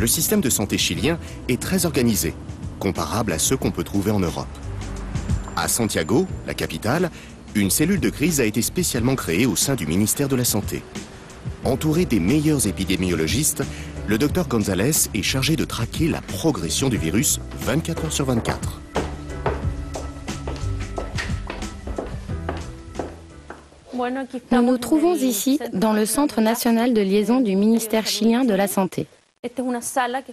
le système de santé chilien est très organisé, comparable à ceux qu'on peut trouver en Europe. À Santiago, la capitale, une cellule de crise a été spécialement créée au sein du ministère de la Santé. Entouré des meilleurs épidémiologistes, le docteur González est chargé de traquer la progression du virus 24 heures sur 24. Nous nous trouvons ici dans le Centre national de liaison du ministère chilien de la Santé.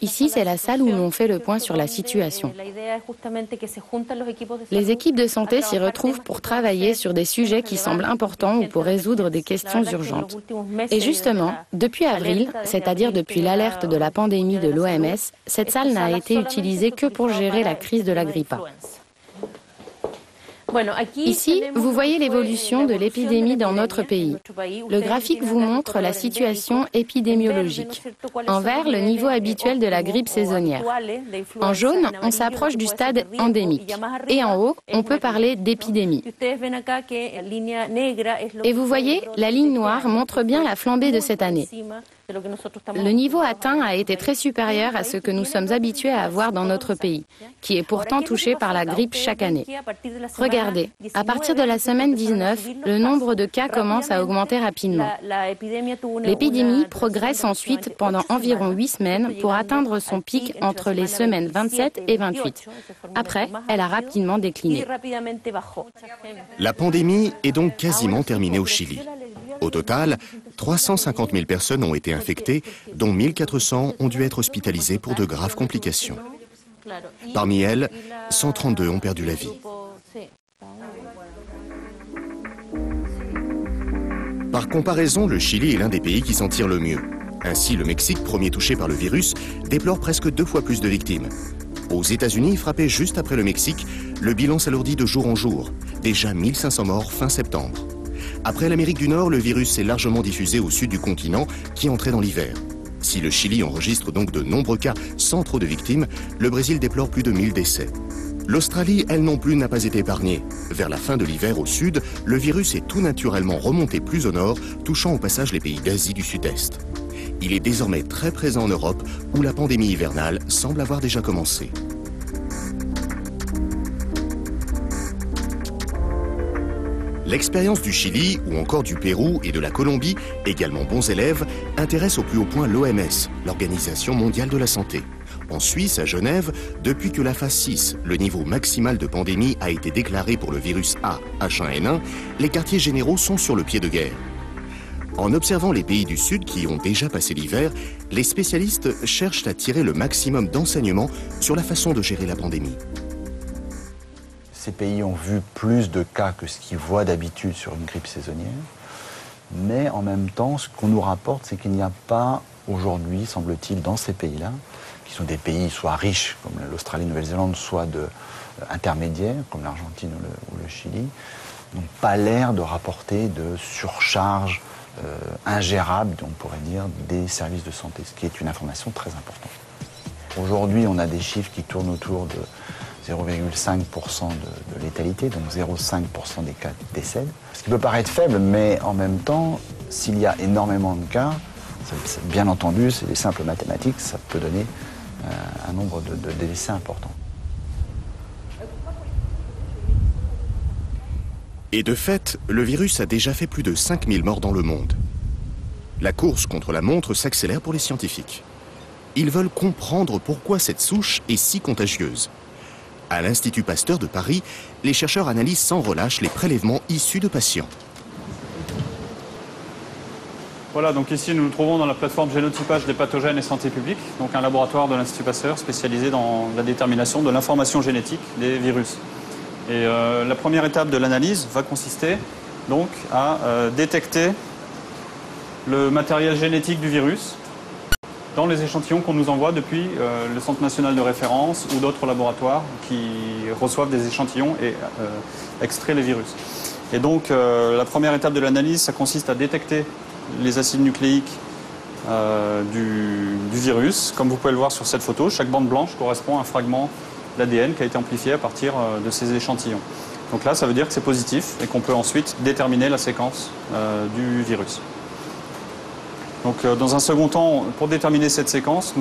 Ici, c'est la salle où l'on fait le point sur la situation. Les équipes de santé s'y retrouvent pour travailler sur des sujets qui semblent importants ou pour résoudre des questions urgentes. Et justement, depuis avril, c'est-à-dire depuis l'alerte de la pandémie de l'OMS, cette salle n'a été utilisée que pour gérer la crise de la grippe A. Ici, vous voyez l'évolution de l'épidémie dans notre pays. Le graphique vous montre la situation épidémiologique. En vert, le niveau habituel de la grippe saisonnière. En jaune, on s'approche du stade endémique. Et en haut, on peut parler d'épidémie. Et vous voyez, la ligne noire montre bien la flambée de cette année. Le niveau atteint a été très supérieur à ce que nous sommes habitués à avoir dans notre pays, qui est pourtant touché par la grippe chaque année. Regardez, à partir de la semaine 19, le nombre de cas commence à augmenter rapidement. L'épidémie progresse ensuite pendant environ 8 semaines pour atteindre son pic entre les semaines 27 et 28. Après, elle a rapidement décliné. La pandémie est donc quasiment terminée au Chili. Au total, 350 000 personnes ont été infectées, dont 1400 ont dû être hospitalisées pour de graves complications. Parmi elles, 132 ont perdu la vie. Par comparaison, le Chili est l'un des pays qui s'en tire le mieux. Ainsi, le Mexique, premier touché par le virus, déplore presque 2 fois plus de victimes. Aux États-Unis, frappés juste après le Mexique, le bilan s'alourdit de jour en jour. Déjà 1500 morts fin septembre. Après l'Amérique du Nord, le virus s'est largement diffusé au sud du continent, qui entrait dans l'hiver. Si le Chili enregistre donc de nombreux cas sans trop de victimes, le Brésil déplore plus de 1000 décès. L'Australie, elle non plus, n'a pas été épargnée. Vers la fin de l'hiver au sud, le virus est tout naturellement remonté plus au nord, touchant au passage les pays d'Asie du Sud-Est. Il est désormais très présent en Europe, où la pandémie hivernale semble avoir déjà commencé. L'expérience du Chili, ou encore du Pérou et de la Colombie, également bons élèves, intéresse au plus haut point l'OMS, l'Organisation mondiale de la santé. En Suisse, à Genève, depuis que la phase 6, le niveau maximal de pandémie, a été déclaré pour le virus A, H1N1, les quartiers généraux sont sur le pied de guerre. En observant les pays du Sud qui ont déjà passé l'hiver, les spécialistes cherchent à tirer le maximum d'enseignements sur la façon de gérer la pandémie. Ces pays ont vu plus de cas que ce qu'ils voient d'habitude sur une grippe saisonnière. Mais en même temps, ce qu'on nous rapporte, c'est qu'il n'y a pas aujourd'hui, semble-t-il, dans ces pays-là, qui sont des pays soit riches, comme l'Australie, la Nouvelle-Zélande, soit intermédiaires, comme l'Argentine ou le Chili, n'ont pas l'air de rapporter de surcharge ingérable, on pourrait dire, des services de santé, ce qui est une information très importante. Aujourd'hui, on a des chiffres qui tournent autour de 0,5% de létalité, donc 0,5% des cas décèdent. Ce qui peut paraître faible, mais en même temps, s'il y a énormément de cas, bien entendu, c'est des simples mathématiques, ça peut donner un nombre de décès important. Et de fait, le virus a déjà fait plus de 5000 morts dans le monde. La course contre la montre s'accélère pour les scientifiques. Ils veulent comprendre pourquoi cette souche est si contagieuse. À l'Institut Pasteur de Paris, les chercheurs analysent sans relâche les prélèvements issus de patients. Voilà, donc ici nous nous trouvons dans la plateforme génotypage des pathogènes et santé publique, donc un laboratoire de l'Institut Pasteur spécialisé dans la détermination de l'information génétique des virus. Et la première étape de l'analyse va consister donc à détecter le matériel génétique du virus dans les échantillons qu'on nous envoie depuis le Centre national de référence ou d'autres laboratoires qui reçoivent des échantillons et extraient les virus. Et donc la première étape de l'analyse, ça consiste à détecter les acides nucléiques du virus. Comme vous pouvez le voir sur cette photo, chaque bande blanche correspond à un fragment d'ADN qui a été amplifié à partir de ces échantillons. Donc là, ça veut dire que c'est positif et qu'on peut ensuite déterminer la séquence du virus. Donc dans un second temps, pour déterminer cette séquence,